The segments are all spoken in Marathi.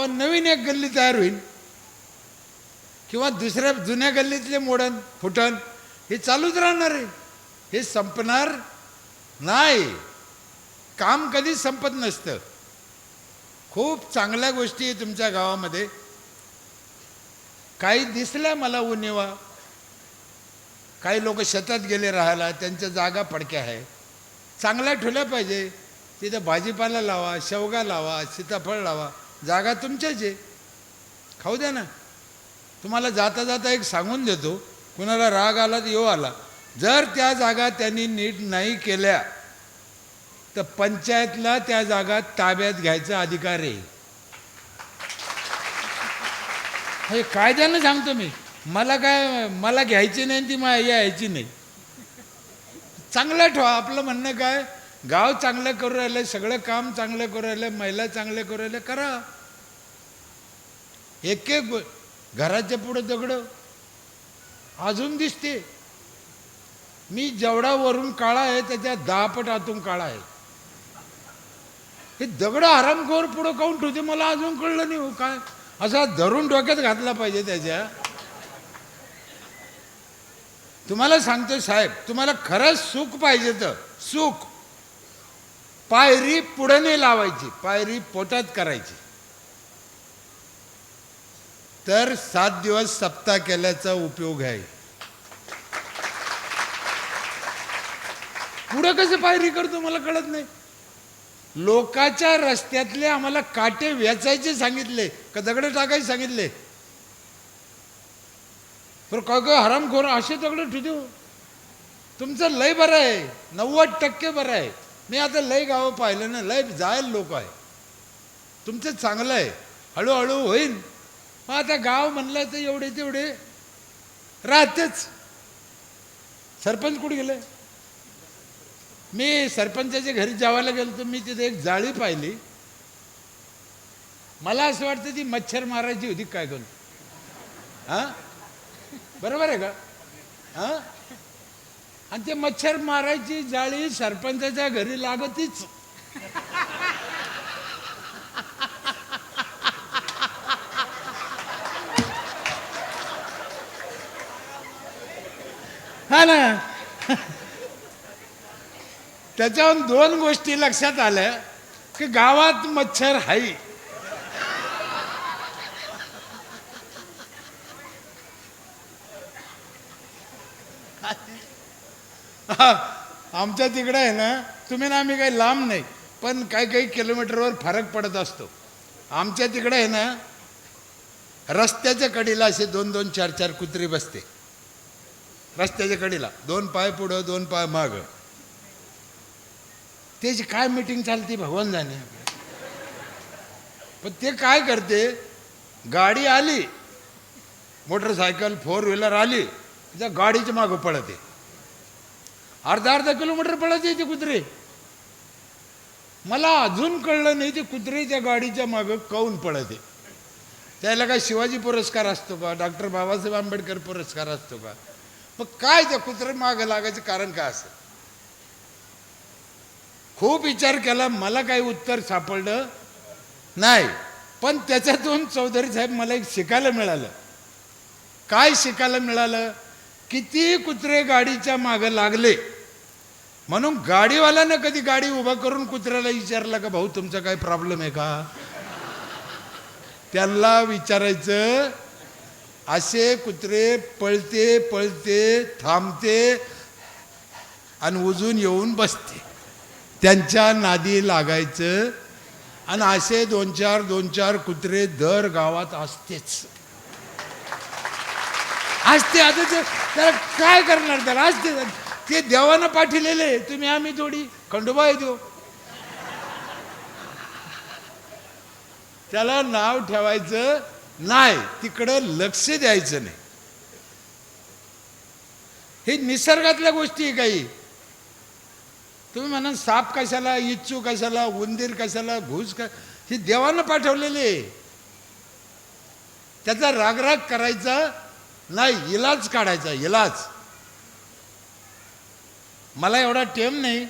तेव्हा नवीन एक गल्ली तयार होईल किंवा दुसऱ्या जुन्या गल्लीतले मोडन फुटन, हे चालूच राहणार आहे, हे संपणार नाही. काम कधीच संपत नसतं. खूप चांगल्या गोष्टी आहे तुमच्या गावामध्ये. काही दिसल्या मला उणिवा. काही लोक शेतात गेले राहायला, त्यांच्या जागा पडक्या आहे, चांगल्या ठेवल्या पाहिजे. तिथं भाजीपाला लावा, शेवगा लावा, सीताफळ लावा, जागा तुमच्याच आहे, खाऊ द्या ना. तुम्हाला जाता जाता एक सांगून देतो, कुणाला राग आला तर येऊ आला, जर त्या जागा त्यांनी नीट नाही केल्या तर पंचायतला त्या जागा ताब्यात घ्यायचा अधिकार आहे. हे कायद्यानं सांगतो मी. मला घ्यायची नाही, ती यायची नाही. चांगलं ठेवा. आपलं म्हणणं काय, गाव चांगलं करू राहिलं, सगळं काम चांगलं करू राहिलं, महिला चांगले करू राहिले, करा. एक एक घराच्या पुढे दगड अजून दिसते. मी जेवढा वरून काळा आहे त्याच्या 10 पट आतून काळा आहे. हे दगड हरामखोर पुढं काऊन ठेवते मला अजून कळलं नाही. हो काय असा धरून डोक्यात घातला पाहिजे त्याच्या. तुम्हाला सांगतो साहेब, तुम्हाला खरंच सुख पाहिजे तर सुख पायरी पुढे नाही लावायची, पायरी पोटात करायची. तर 7 दिवस सप्ताह केल्याचा उपयोग आहे. पुढं कसं पायरी करतो मला कळत नाही. लोकाच्या रस्त्यातले आम्हाला काटे वेचायचे सांगितले का दगड टाकायचे सांगितले? पण काय काय हरामखोर असे दगड ठेवतो. तुमचं लय बरं आहे, 90% बरं आहे. मी आता लय गावं पाहिलं ना, लय जायला लोक आहे. तुमचं चांगलं आहे, हळूहळू होईल. मग आता गाव म्हणलं तर एवढे तेवढे राहतेच. सरपंच कुठे गेले? मी सरपंचाच्या घरी जेवायला गेलो तर मी तिथे एक जाळी पाहिली. मला असं वाटतं ती मच्छर मारायची होती काय करून. हां बरोबर आहे का? हां आणि ते मच्छर मारायची जाळी सरपंचाच्या घरी लागतीच. हा ना. त्याच्यावरून 2 गोष्टी लक्षात आल्या की गावात मच्छर आहे. आमच्या तिकडे आहे ना, तुम्ही ना आम्ही काही लांब नाही पण काही किलोमीटरवर फरक पडत असतो. आमच्या तिकडे आहे ना, रस्त्याच्या कडेला असे 2-2, 4-4 कुत्री बसते. रस्त्याच्या कडेला 2 पाय पुढं 2 पाय मागं. त्याची काय मीटिंग चालते भगवान जाणे. पण ते काय करते, गाडी आली, मोटरसायकल 4 व्हीलर आली, त्या गाडीच्या मागं पळते. अर्धा किलोमीटर पळते ते कुत्रे. मला अजून कळलं नाही ते कुत्रे त्या गाडीच्या मागं काऊन पळते. त्याला काय शिवाजी पुरस्कार असतो का, डॉक्टर बाबासाहेब आंबेडकर पुरस्कार असतो का? मग काय त्या कुत्रे मागं लागायचं कारण काय असं? खूप विचार केला, मला काही उत्तर सापडलं नाही. पण त्याच्यातून चौधरी साहेब मला एक शिकायला मिळालं. काय शिकायला मिळालं? किती कुत्रे गाडीच्या मागं लागले म्हणून गाडीवाल्यानं कधी गाडी उभा करून कुत्र्याला विचारलं का, भाऊ तुमचा काय प्रॉब्लेम आहे का? त्याला विचारायचं. असे कुत्रे पळते पळते थांबते आणि उजून येऊन बसते. त्यांच्या नादी लागायचं. आणि असे 2-4 कुत्रे दर गावात असतेच असते. आता त्याला काय करणार, त्याला असते. ते देवानं पाठवलेले, तुम्ही आम्ही थोडी खंडोबा देऊ. त्याला नाव ठेवायचं नाही, तिकडं लक्ष द्यायचं नाही. हे निसर्गातल्या गोष्टी आहे. काही तुम्ही म्हणा साप कशाला, इच्छू कशाला, उंदीर कशाला, घुस का, हे देवानं पाठवलेले. त्याचा रागराग करायचा नाही, इलाज काढायचा, इलाज. मला एवढा टेम नाही,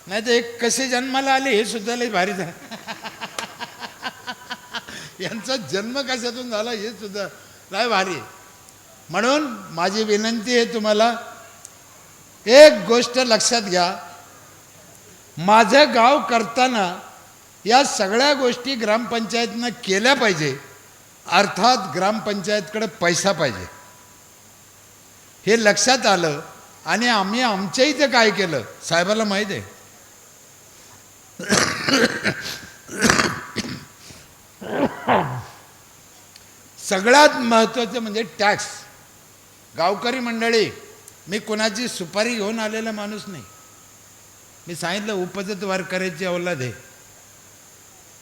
नाही तर एक कसे जन्माला आले हे सुद्धा लई भारी झालं. यांचा जन्म कशातून झाला हे सुद्धा लय भारी. म्हणून माझी विनंती आहे तुम्हाला, एक गोष्ट लक्षात घ्या, माझं गाव करताना या सगळ्या गोष्टी ग्रामपंचायतनं केल्या पाहिजे. अर्थात ग्रामपंचायतकडे पैसा पाहिजे, हे लक्षात आलं. आणि आम्ही आमच्या इथं काय केलं साहेबाला माहीत आहे. सगळ्यात महत्त्वाचं म्हणजे टॅक्स. गावकरी मंडळी, मी कोणाची सुपारी घेऊन आलेला माणूस नाही. मी सांगितलं उपजत वारकऱ्याची औलाद आहे.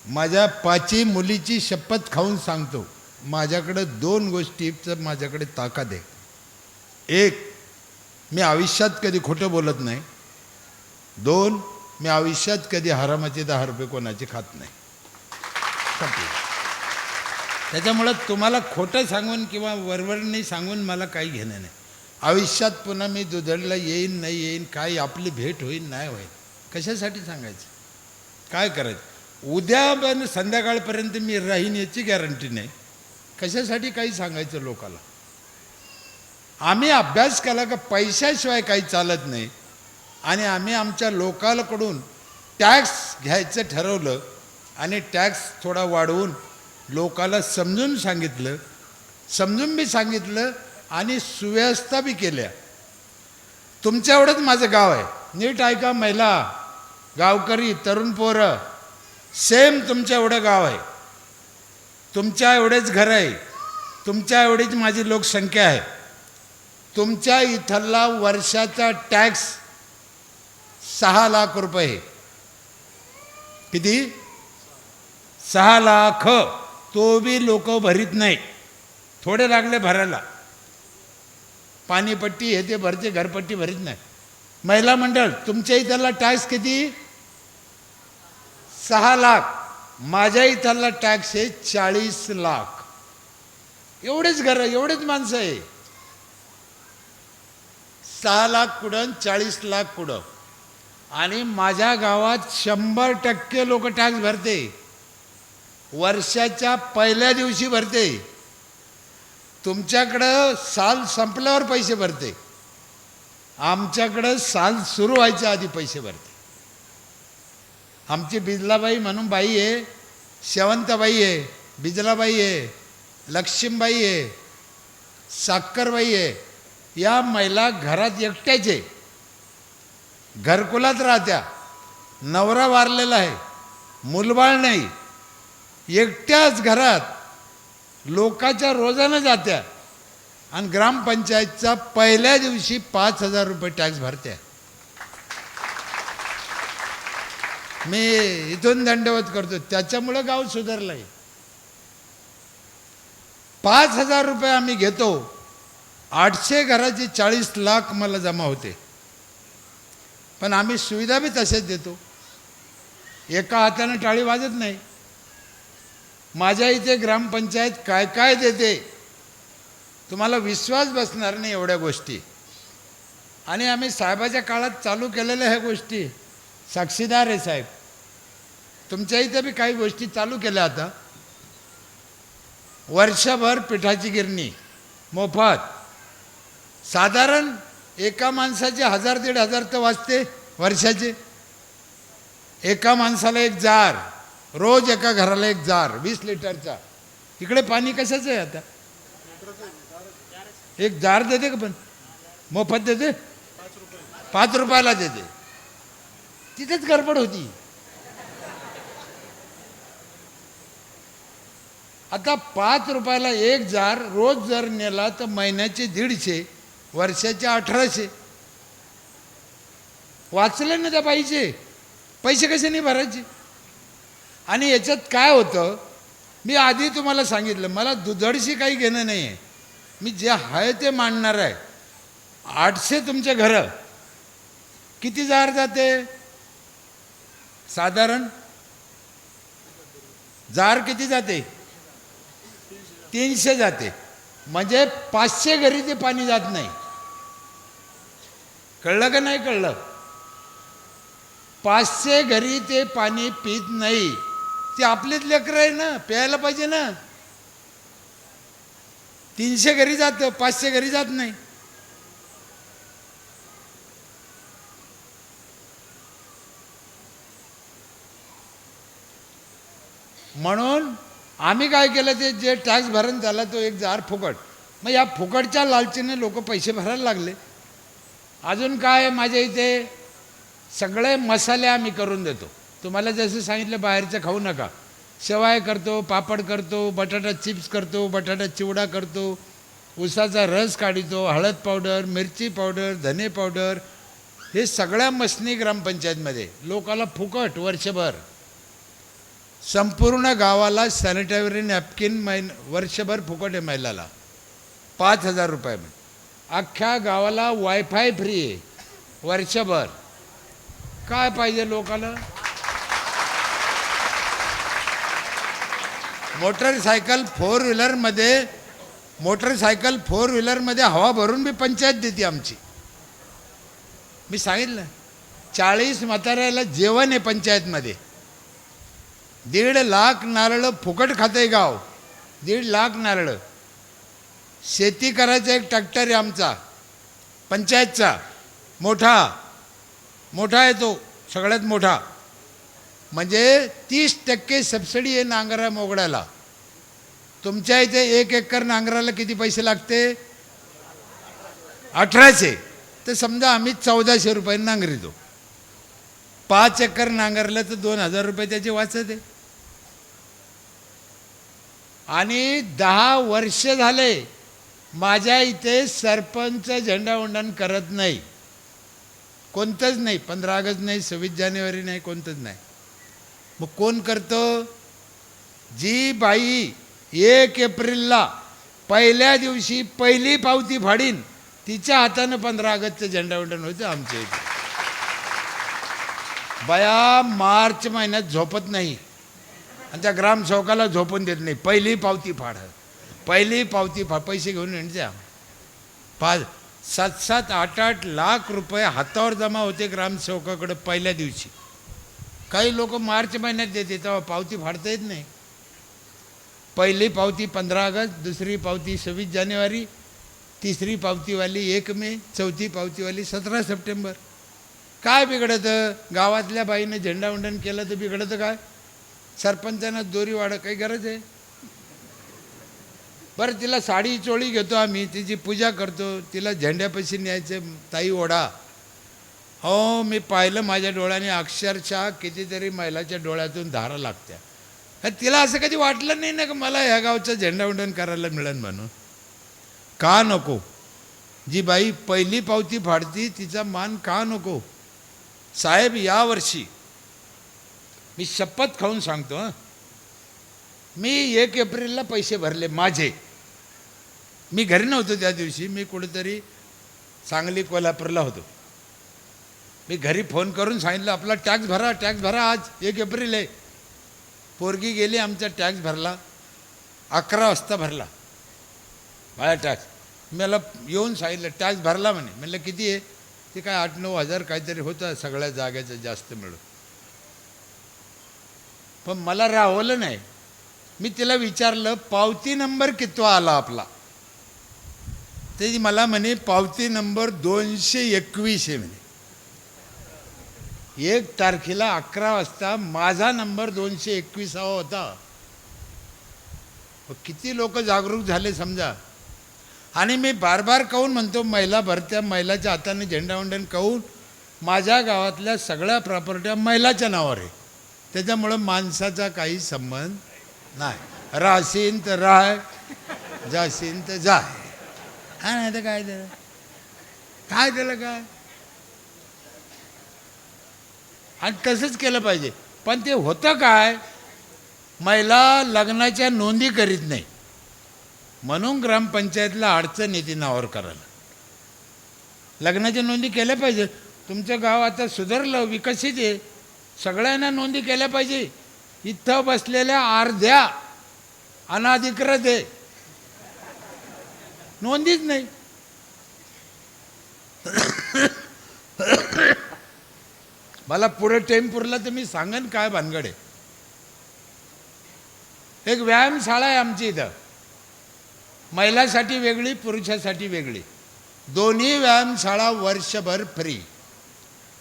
माझ्या 5 मुलीची शपथ खाऊन सांगतो, माझ्याकडे 2 गोष्टीचं माझ्याकडे ताकद आहे. एक, मी आयुष्यात कधी खोटं बोलत नाही. 2, मी आयुष्यात कधी हरामाचे 10 रुपये कोणाचे खात नाही. त्याच्यामुळं तुम्हाला खोटं सांगून किंवा वरवरणी सांगून मला काही घेणं नाही. आयुष्यात पुन्हा मी दुधडला येईन नाही येईन, काय आपली भेट होईल नाही होईल, कशासाठी सांगायचं, काय करायचं. उद्या पण संध्याकाळपर्यंत मी राहीन याची गॅरंटी नाही. कशासाठी काही सांगायचं लोकाला. आम्ही अभ्यास केला का पैशाशिवाय काही चालत नाही. आणि आम्ही आमच्या लोकांकडून टॅक्स घ्यायचं ठरवलं आणि टॅक्स थोडा वाढवून लोकाला समजून सांगितलं, समजून बी सांगितलं आणि सुव्यवस्था बी केल्या. तुमच्या एवढंच माझं गाव आहे, नीट ऐका. महिला, गावकरी, तरुण पोरं, सेम तुमच्या एवढं गाव आहे, तुमच्या एवढेच घर आहे, तुमच्या एवढीच माझी लोकसंख्या आहे. तुमच्या इथला वर्षाचा टॅक्स 6 लाख रुपये. किती? 6 लाख. तो बी लोक भरीत नाही, थोडे लागले भरायला. पाणीपट्टी हे ते भरते, घरपट्टी भरीत नाही. महिला मंडळ, तुमच्या इथला टॅक्स किती? 6 लाख. माझ्या इथला टॅक्स आहे 40 लाख. एवढेच घर, एवढेच माणसं आहे. 6 लाख कुठं, 40 लाख कुठं. आणि माझ्या गावात 100% लोक टॅक्स भरते. वर्षाच्या पहिल्या दिवशी भरते. तुमच्याकडं साल संपल्यावर पैसे भरते, आमच्याकडं साल सुरू व्हायच्या आधी पैसे भरते. आमची बिजलाबाई म्हणून बाई आहे, शेवंतबाई आहे, बिजलाबाई आहे, लक्ष्मीबाई आहे, साखरबाई आहे. या महिला घरात एकट्याचे, घरकुलात राहत्या, नवरा वारलेला आहे, मुलबाळ नाही, एकट्याच घरात लोकाच्या रोजानं जात्या आणि ग्रामपंचायतचा पहिल्या दिवशी 5,000 रुपये टॅक्स भरत्या. मी इथून दंडवत करतो, त्याच्यामुळं गाव सुधारलं आहे. 5,000 रुपये आम्ही घेतो. 800 घराचे 40 लाख मला जमा होते. पण आम्ही सुविधा बी तसेच देतो, एका हाताने टाळी वाजत नाही. माझ्या इथे ग्रामपंचायत काय काय देते तुम्हाला विश्वास बसणार नाही एवढ्या गोष्टी. आणि आम्ही साहेबाच्या काळात चालू केलेल्या ह्या गोष्टी, साक्षीदार आहे साहेब. तुमच्या इथे बी काही गोष्टी चालू केल्या. आता वर्षभर पिठाची गिरणी मोफत. साधारण एका माणसाचे 1,000-1,500 तर वाचते वर्षाचे. एका माणसाला 1 जार, रोज एका घराला 1 जार 20 लिटरचा. इकडे पाणी कशाचं आहे आता? 1 जार देते का पण मोफत देते? 5 रुपयाला देते. तिथेच गडबड होती. आता 5 रुपयाला 1 जार रोज जर नेला तर महिन्याचे 150, वर्षाचे 1800. वाचले ना त्या बाईचे पैसे, कसे नाही भरायचे. आणि याच्यात काय होतं, मी आधी तुम्हाला सांगितलं, मला दुधडशी काही घेणं नाही आहे. मी जे आहे ते मांडणार आहे. 800 तुमच्या घरं किती जार जाते? साधारण जार किती जाते? 300 जाते. म्हणजे 500 घरी ते पाणी जात नाही. कळलं का नाही कळलं? 500 घरी ते पाणी पित नाही. ती आपलीच लेकरं आहे ना, प्यायला पाहिजे ना. 300 घरी जातं, 500 घरी जात नाही. म्हणून आम्ही काय केलं, ते जे टॅक्स भरण झाला तो एक जार फुकट. मग या फुकटच्या लालचीने लोक पैसे भरायला लागले. अजून काय, माझ्या इथे सगळे मसाले आम्ही करून देतो. तुम्हाला जसं सांगितलं बाहेरचं खाऊ नका. शेवाय करतो, पापड करतो, बटाटा चिप्स करतो, बटाटा चिवडा करतो, ऊसाचा रस काढतो, हळद पावडर, मिरची पावडर, धने पावडर, हे सगळ्या मसनी ग्रामपंचायतमध्ये लोकाला फुकट वर्षभर. संपूर्ण गावाला सॅनिटरी नॅपकिन वर्षभर फुकट आहे महिलाला, 5,000 रुपयामध्ये. अख्ख्या गावाला वायफाय फ्री आहे वर्षभर. काय पाहिजे लोकाला? मोटरसायकल फोर व्हीलरमध्ये हवा भरून मी पंचायत देते आमची. मी सांगितलं 40 म्हाताऱ्याला जेवण आहे पंचायतमध्ये. 1.5 लाख नारळ फुकट खाते गाव. 1.5 लाख नारळ. शेती करायचा एक ट्रॅक्टर आहे आमचा पंचायतचा, मोठा आहे तो, सगळ्यात मोठा. म्हणजे 30% सबसिडी आहे नांगरा मोगड्याला. तुमच्या इथे 1 एकर नांगराला किती पैसे लागते? 1800. तर समजा आम्ही 1400 रुपये नांगरितो. 5 एकर नांगरलं तर 2,000 रुपये त्याचे वाचत आहे. आणि 10 वर्ष झाले माझ्या इथे सरपंच झेंडावंदन करत नाही, कोणतंच नाही. 15 ऑगस्ट नाही, 26 जानेवारी नाही, कोणतंच नाही. मग कोण करतं? जी बाई 1 एप्रिलला पहिल्या दिवशी पहिली पावती फाडीन तिच्या हातानं 15 ऑगस्टचं झेंडावंदन होतं आमच्या इथे. बाया मार्च महिन्यात झोपत नाही आणि त्या ग्रामसेवकाला झोपून देत नाही. पहिली पावती फाड, पहिली पावती फाड. पैसे घेऊन येण्याच्या 7-7, 8-8 लाख रुपये हातावर जमा होते ग्रामसेवकाकडे पहिल्या दिवशी. काही लोक मार्च महिन्यात देते तेव्हा पावती फाडता येत नाही. पहिली पावती 15 ऑगस्ट, दुसरी पावती 26 जानेवारी, तिसरी पावतीवाली 1 मे, चौथी पावतीवाली 17 सप्टेंबर. काय बिघडतं? गावातल्या बाईने झेंडावंदन केलं तर बिघडतं काय? सरपंचानं दोरी वाढ काही गरज आहे? बरं, तिला साडी चोळी घेतो आम्ही, तिची पूजा करतो, तिला झेंड्यापाशी न्यायचे, ताई ओढा. हो, मी पाहिलं माझ्या डोळ्याने, अक्षरशः कितीतरी महिलाच्या डोळ्यातून धारा लागत्या. तिला असं कधी वाटलं नाही ना की मला ह्या गावचं झेंडावंदन करायला मिळेल म्हणून. का नको? जी बाई पहिली पावती फाडती तिचा मान का नको? साहेब, यावर्षी मी शपथ खाऊन सांगतो, मी 1 एप्रिलला पैसे भरले माझे. मी घरी नव्हतो त्या दिवशी, मी कुठेतरी सांगली कोल्हापूरला होतो. मी घरी फोन करून सांगितलं आपला टॅक्स भरा, आज 1 एप्रिल आहे. पोरगी गेली, आमचा टॅक्स भरला, 11 वाजता भरला माझा टॅक्स. मला येऊन सांगितलं टॅक्स भरला म्हणे. म्हणलं किती आहे? ते काय 8-9 हजार काहीतरी होतं सगळ्या जागेचं जास्त मिळून. पण मला राहवलं नाही. मी तिला विचारलं पावती नंबर कितवा आला आपला? ते मला म्हणे पावती नंबर 221 आहे म्हणे. 1 तारखेला 11 वाजता माझा नंबर 221 होता. किती लोक जागरूक झाले समजा. आणि मी बार बार कहून म्हणतो, महिला भरत्या, महिलाच्या हाताने झेंडावंदन कहून. माझ्या गावातल्या सगळ्या प्रॉपर्ट्या महिलाच्या नावावर आहे. त्याच्यामुळं माणसाचा काही संबंध नाही. राहशीन तर राह, जाशीन तर जाय. हा, नाही तर काय त्याला काय. आणि तसंच केलं पाहिजे. पण ते होतं काय, महिला लग्नाच्या नोंदी करीत नाही म्हणून ग्रामपंचायतला अडचण येते नावावर करायला. लग्नाच्या नोंदी केल्या पाहिजे. तुमचं गाव आता सुधारलं, विकसित आहे, सगळ्यांना नोंदी केल्या पाहिजे. इथं बसलेल्या अर्ध्या अनाधिकृत आहे, नोंदीच नाही. मला पुढे टाईम पुरला तर मी सांगेन काय भानगड आहे. एक व्यायामशाळा आहे आमची इथं, महिलांसाठी वेगळी, पुरुषासाठी वेगळी, दोन्ही व्यायामशाळा वर्षभर फ्री.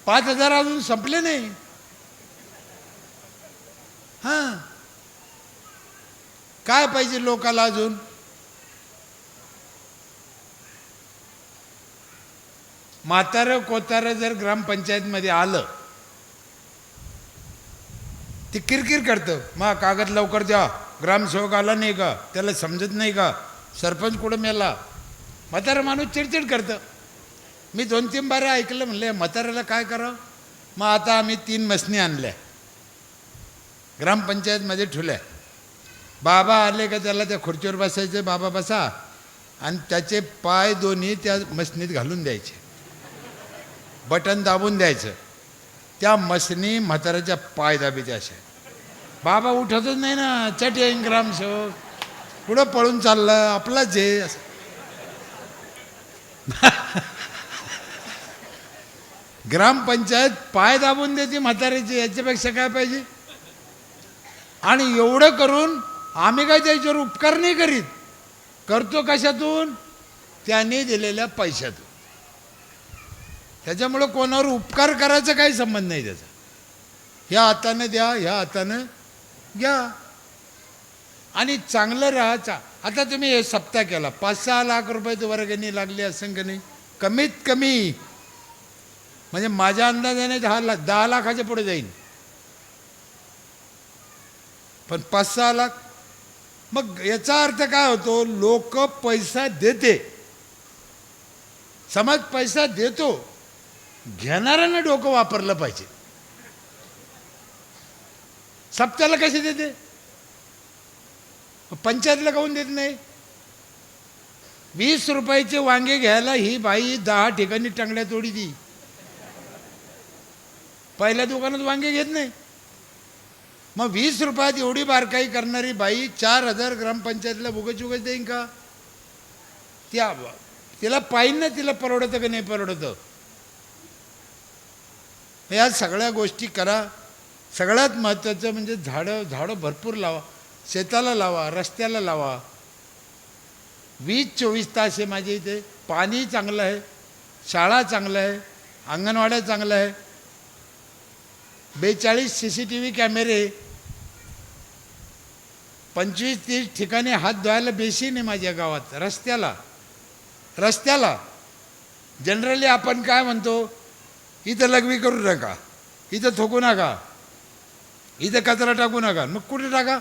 5,000 अजून संपले नाही. हां, काय पाहिजे लोकाला अजून? म्हातारं कोतारं जर ग्रामपंचायतमध्ये आलं, ते किरकिर करतं, मग कागद लवकर द्या, ग्रामसेवक आला नाही का, त्याला समजत नाही का, सरपंच कुठं मेला. म्हातारा माणूस चिडचिड करतं. मी 2-3 बारा ऐकलं, म्हणले म्हाताऱ्याला काय करावं. मग आता आम्ही 3 म्हसनी आणल्या, ग्रामपंचायतमध्ये ठेवल्या. बाबा आले का त्याला त्या खुर्चीवर बसायचे, बाबा बसा, आणि त्याचे पाय दोन्ही त्या मसनीत घालून द्यायचे, बटन दाबून द्यायचं, त्या मसनी म्हाताऱ्याच्या पाय दाबीचे असे. बाबा उठतच नाही ना, चट येईन ग्रामसेवक, पुढं पळून चाललं, आपलाच आहे असं. ग्रामपंचायत पाय दाबून देते म्हाताऱ्याची, याच्यापेक्षा काय पाहिजे. आणि एवढं करून आम्ही काय त्याच्यावर उपकार नाही करीत, करतो कशातून, त्यांनी दिलेल्या पैशातून. त्याच्यामुळं कोणावर उपकार करायचा काही संबंध नाही त्याचा. ह्या हातानं द्या, ह्या हातानं घ्या, आणि चांगलं राहा. आता तुम्ही हे सप्ताह केला, 5-6 लाख रुपये वर्गणी लागली असेल का नाही, कमीत कमी. म्हणजे माझ्या अंदाजाने 10 लाखाच्या पुढे जाईल, पण 5-6 लाख. मग याचा अर्थ काय होतो, लोक पैसा देते, समाज पैसा देतो, घेणाऱ्यानं डोकं वापरलं पाहिजे. सप्त्याला कसे देते, पंचायतला काहून देत नाही. 20 रुपयाचे वांगे घ्यायला ही बाई 10 ठिकाणी टांगड्या तोडी ती. पहिल्या दुकानात वांगे घेत नाही. मग 20 रुपयात एवढी बारकाई करणारी बाई 4,000 ग्रामपंचायतला उगाच उगाच देईन का. तिला पाहिजे ना, तिला परवडतं का नाही परवडतं. या सगळ्या गोष्टी करा. सगळ्यात महत्त्वाचं म्हणजे झाडं भरपूर लावा, शेताला लावा, रस्त्याला लावा. 20-24 तास आहे माझ्या इथे, पाणी चांगलं आहे, शाळा चांगलं आहे, अंगणवाड्या चांगलं आहे, 42 CCTV कॅमेरे, 25-30 ठिकाणी हात धुवायला बेसिन आहे माझ्या गावात. रस्त्याला जनरली आपण काय म्हणतो, इथं लघवी करू नका, इथं थोकू नका, इथं कचरा टाकू नका. मग कुठे टाका.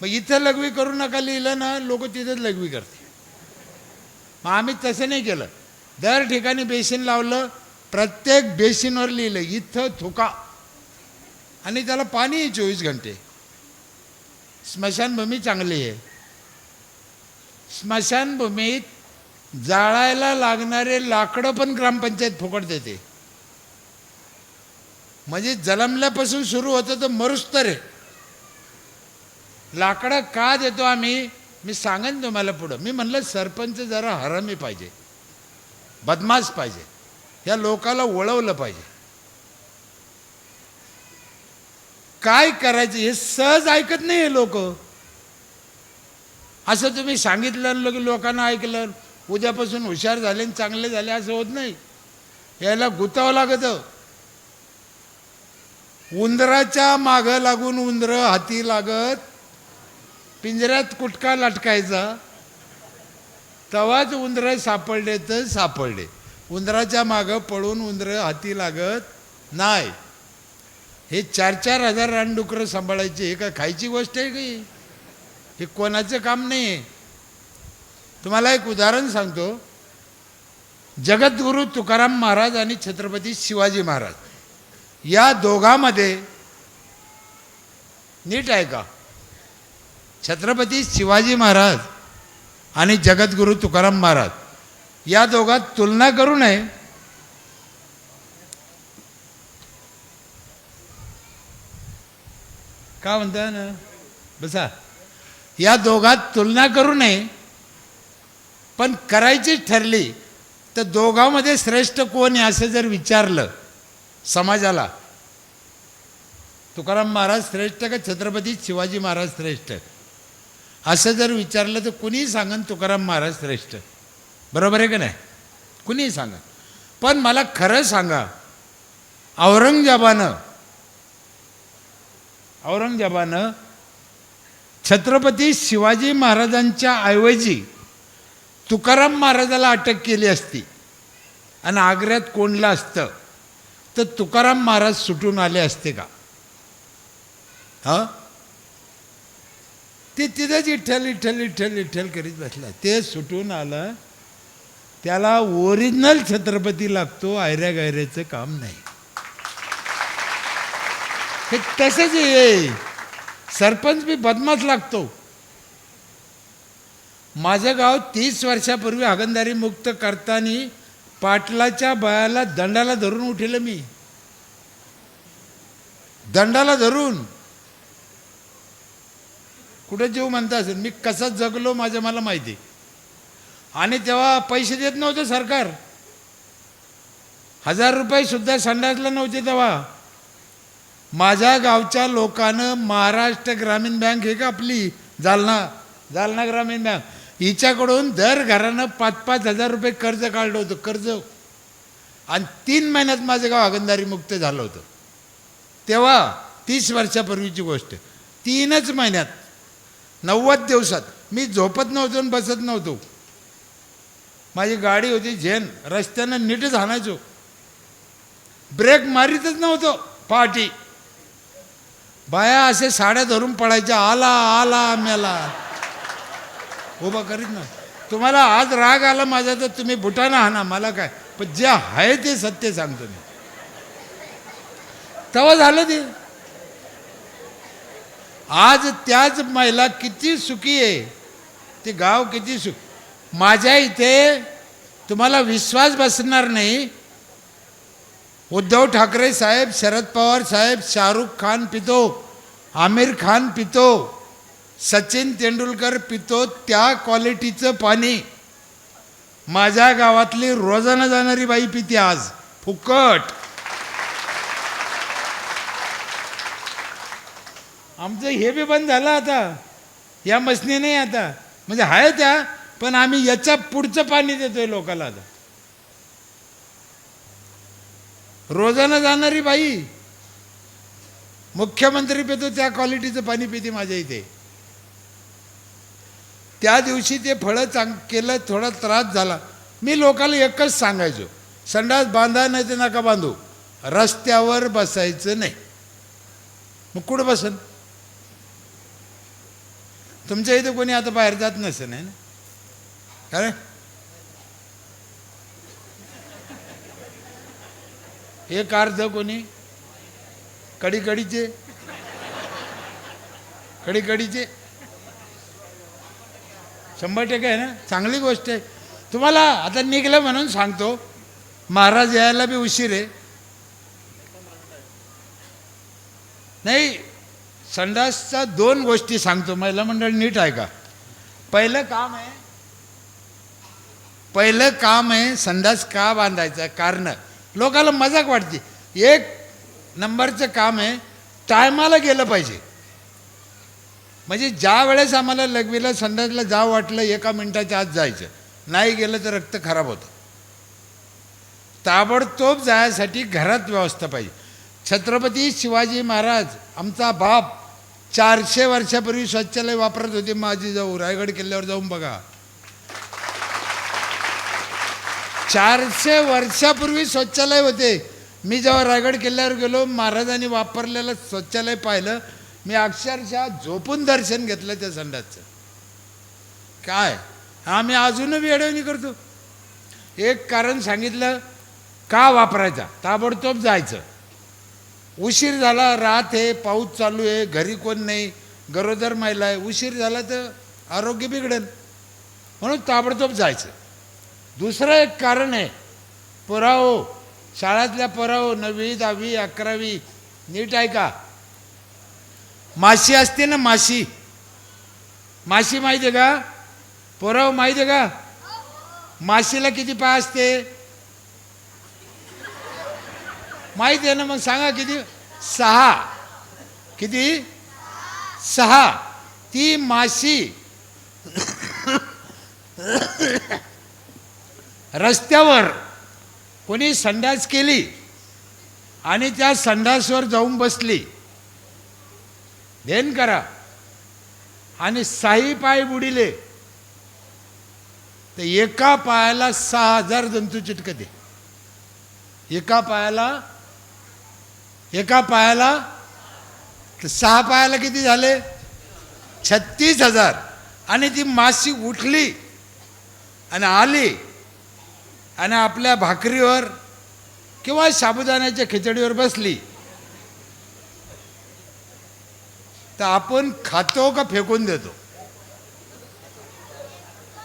मग इथं लघवी करू नका लिहिलं ना, लोक तिथंच लघवी करते. मग आम्ही तसं नाही केलं, दर ठिकाणी बेसिन लावलं, प्रत्येक बेसिनवर लिहिलं इथं थुका, आणि त्याला पाणी 24 घंटे. स्मशानभूमी चांगली आहे. स्मशानभूमीत जाळायला लागणारे लाकडं पण ग्रामपंचायत फुकट देते. म्हणजे जन्मल्यापासून सुरू होतं तर मरुस्तर आहे. लाकडं का देतो आम्ही, मी सांगेन तुम्हाला पुढं. मी म्हणलं सरपंच जरा हरामी पाहिजे, बदमाश पाहिजे, या लोकाला वळवलं पाहिजे. काय करायचं हे सहज ऐकत नाही हे लोक. असं तुम्ही सांगितलं की लोकांना ऐकलं, उद्यापासून हुशार झाले आणि चांगले झाले असं होत नाही. याला गुतावं लागतं. उंदराच्या मागं लागून उंदरं हाती लागत, पिंजऱ्यात कुटका लटकायचा, तवाच उंदरं सापडले तर सापडले. उंदराच्या मागं पळून उंदरं हाती लागत नाही. हे 4-4 हजार रानडुकरं सांभाळायचे, हे काय खायची गोष्ट आहे की, हे कोणाचं काम नाही आहे. तुम्हाला एक उदाहरण सांगतो. जगद्गुरू तुकाराम महाराज आणि छत्रपती शिवाजी महाराज या दोघांमध्ये, नीट ऐका, छत्रपती शिवाजी महाराज आणि जगद्गुरू तुकाराम महाराज या दोघात तुलना करू नये. का म्हणता ना, बसा. या दोघात तुलना करू नये, पण करायचीच ठरली तर दोघांमध्ये श्रेष्ठ कोण आहे असं जर विचारलं समाजाला, तुकाराम महाराज श्रेष्ठ का छत्रपती शिवाजी महाराज श्रेष्ठ? असं जर विचारलं तर कुणीही सांगन तुकाराम महाराज श्रेष्ठ. बरोबर आहे का नाही? कुणीही सांगा. पण मला खरं सांगा, औरंगजेबानं छत्रपती शिवाजी महाराजांच्या ऐवजी तुकाराम महाराजाला अटक केली असती आणि आग्र्यात कोंडलं असतं तर तुकाराम महाराज सुटून आले असते का? हां, ते तिथंच विठ्ठल विठ्ठल विठ्ठल विठ्ठल करीत बसला. ते सुटून आलं, त्याला ओरिजिनल छत्रपती लागतो, आयऱ्या गायऱ्याचं काम नाही. हे तसंच आहे. सरपंच बी बदमाश लागतो. माझं गाव 30 वर्षापूर्वी हागणदारी मुक्त करताना पाटलाच्या बायाला दंडाला धरून उठेलं मी. दंडाला धरून कुठे जीव म्हणता असेल. मी कसा जगलो मला माहिती. आणि तेव्हा पैसे देत नव्हतं सरकार. 1000 रुपये सुद्धा संडासला नव्हते तेव्हा. माझ्या गावच्या लोकांना महाराष्ट्र ग्रामीण बँक हे का आपली जालना ग्रामीण बँक, हिच्याकडून दर घरानं 5-5 हजार रुपये कर्ज काढलं होतं. कर्ज. आणि 3 महिन्यात माझं गाव हागणदारी मुक्त झालं होतं. तेव्हा 30 वर्षापूर्वीची गोष्ट. 3च महिन्यात, 90 दिवसात. मी झोपत नव्हतो आणि बसत नव्हतो. माझी गाडी होती झेन, रस्त्यानं नीटच हाणायचो, ब्रेक मारीतच नव्हतो. पहाटी बाया असे साड्या धरून पडायच्या, आला आला मेला, उभा करीत ना. तुम्हाला आज राग आला माझा तर तुम्ही बुटानं हाना, मला काय. पण जे आहे ते सत्य सांगतो मी. तेव्हा झालं ते. आज त्याच महिला किती सुखी आहे, ते गाव किती सुख. माझ्या इथे तुम्हाला विश्वास बसणार नाही, उद्धव ठाकरे साहेब, शरद पवार साहेब, शाहरुख खान पितो, आमिर खान पितो, सचिन तेंडुलकर पितो, त्या क्वालिटीचं पाणी माझ्या गावातली रोजानं जाणारी बाई पिते आज फुकट. आमचं हे बी बंद झालं आता, या मशनी नाही आता. म्हणजे आहे त्या, पण आम्ही याच्या पुढचं पाणी देतोय लोकांना आता. रोजानं जाणारी बाई मुख्यमंत्री पितो त्या क्वालिटीचं पाणी पिते माझ्या इथे. त्या दिवशी ते फळं केलं, थोडा त्रास झाला. मी लोकांना एकच सांगायचो, संडास बांधा नाही तर नका बांधू, रस्त्यावर बसायचं नाही. मग कुठं बसन? तुमच्या इथे कोणी आता बाहेर जात नसेल आहे ना? काय एक अर्ध कोणी कडीकडीचे कडीकडीचे 100% आहे ना. चांगली गोष्ट आहे. तुम्हाला आता निघलं म्हणून सांगतो, महाराज यायला बी उशीर आहे. नाही, संडासच्या 2 गोष्टी सांगतो, महिला मंडळ नीट आहे का. पहिलं काम आहे संडास का बांधायचा. कारण लोकांना मजाक वाटते. 1 नंबरचं काम आहे, टायमाला गेलं पाहिजे. म्हणजे ज्या वेळेस आम्हाला लघवीला संडासला जावं वाटलं 1 मिनिटाच्या आत जायचं, नाही गेलं तर रक्त खराब होतं. ताबडतोब जायसाठी घरात व्यवस्था पाहिजे. छत्रपती शिवाजी महाराज आमचा बाप 400 वर्षापूर्वी शौचालय वापरत होते. माझी जाऊ रायगड किल्ल्यावर जाऊन बघा, 400 वर्षापूर्वी शौचालय होते. मी जेव्हा रायगड किल्ल्यावर गेलो, महाराजांनी वापरलेलं शौचालय पाहिलं, मी अक्षरशः झोपून दर्शन घेतलं त्या संडासचं. काय आम्ही अजूनही वेडवणी करतो. एक कारण सांगितलं का वापरायचा, ताबडतोब जायचं. उशीर झाला, रात आहे, पाऊस चालू आहे, घरी कोण नाही, गरोदर महिला आहे, उशीर झाला तर आरोग्य बिघडेल, म्हणून ताबडतोब जायचं. दुसरं एक कारण आहे, पोराओ, शाळातल्या पोराओ, 9वी 10वी 11वी नीट आहे का. माशी असते ना, माशी माहिती आहे का पोराओ, माहिती आहे का. माशीला किती पाय असते माहिती आहे ना. मग सांगा किती. 6. किती? 6. ती माशी रस्त्यावर कोणी संडास केली आणि त्या संडासवर जाऊन बसली, ध्यान करा, आणि 6 पाय बुडिले तर एका पायाला 6000 जंतू चिटकते. एका पायाला तर 6 पायाला किती झाले? 36,000. आणि ती माशी उठली आणि आली आणि आपल्या भाकरीवर किंवा साबुदाण्याच्या खिचडीवर बसली तर आपण खातो का फेकून देतो?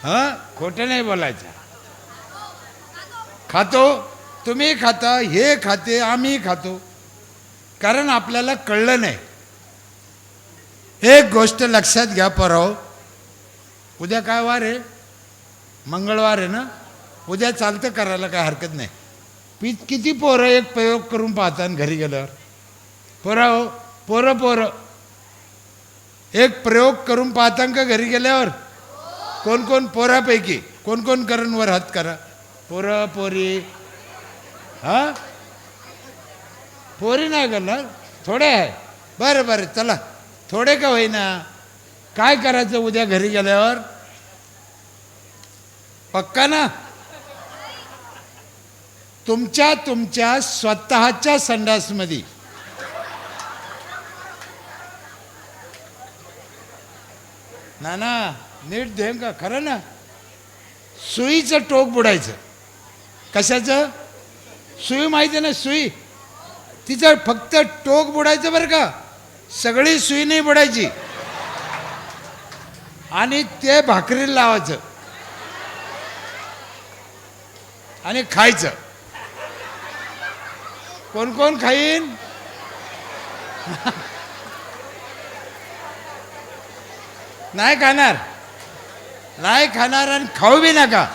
हां, खोटं नाही बोलायचं. खातो. तुम्ही खाता, हे खाते, आम्ही खातो, कारण आपल्याला कळलं नाही. एक गोष्ट लक्षात घ्या पोरांनो, उद्या काय वार आहे? मंगळवार आहे ना. उद्या चालतं करायला काय हरकत नाही. किती पोरं एक प्रयोग करून पाहतात घरी गेल्यावर? पोरं एक प्रयोग करून पाहता का घरी गेल्यावर? कोण कोण? पोरापैकी कोण कोण करण? वर हात करा. पोरं पोरी. हां, पोरी नाही करणार, थोडे आहे. बरं चला, थोडे का होईना. काय करायचं उद्या घरी गेल्यावर? पक्का ना? तुमच्या स्वतःच्या संडासमध्ये ना नीट देम का? खरं ना? सुईचं टोक बुडायचं. कशाचं? सुई माहिती ना? सुई, तिचं फक्त टोक बुडायचं बरं का. सगळी सुई नाही बुडायची. आणि ते भाकरीला लावायचं आणि खायचं. कोण कोण खाईन? नाही खाणार आणि खाऊ बी नका.